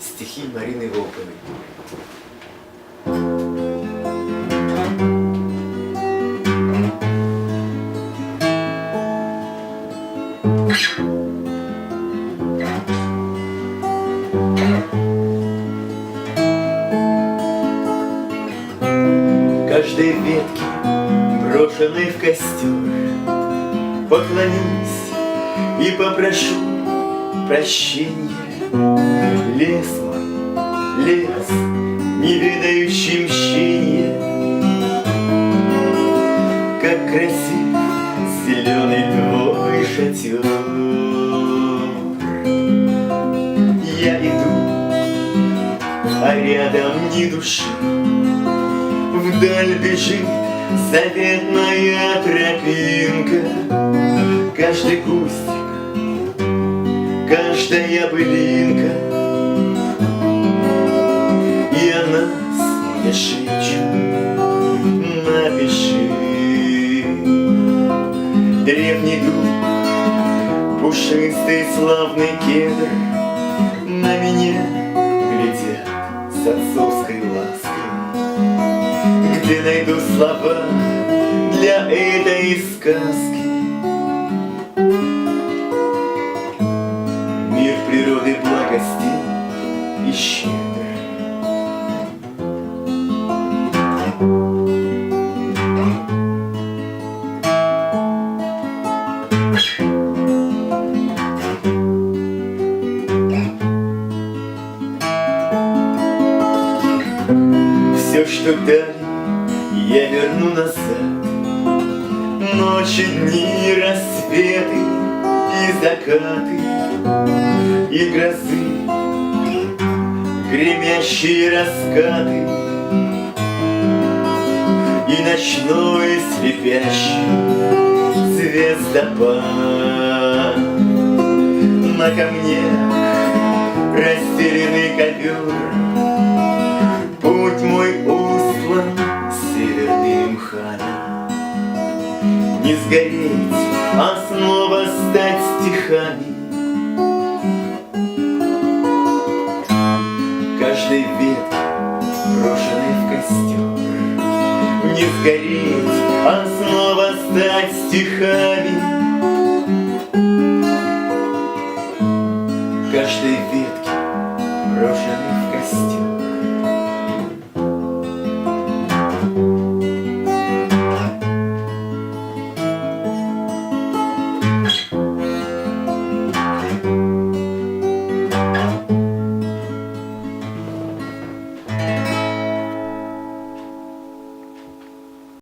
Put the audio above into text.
Стихи Марины Волковой. Каждой ветке, брошенной в костер, поклонись и попрошу прощения. Лес мой, лес, не ведающий мщения, как красив зеленый твой шатер. Я иду, а рядом ни души. Вдаль бежит заветная тропинка. Каждый кустик, каждая былинка, и о нас мне шепчет: напиши. Древний дуб, пушистый славный кедр, на меня глядят с отцовской лаской. Где найду слова для этой сказки? Мир природы благостен и щедр. Все, что дали, я верну назад. Ночи, дни, рассветы и закаты, и грозы, гремящие раскаты, и ночной слепящий звездопад. На камнях расстеленный ковер, путь мой устлан северными мхами. Не сгореть, а снова стать стихами. Каждой ветке, брошенной в костер, не сгореть, а снова стать стихами. Каждой ветке, брошенной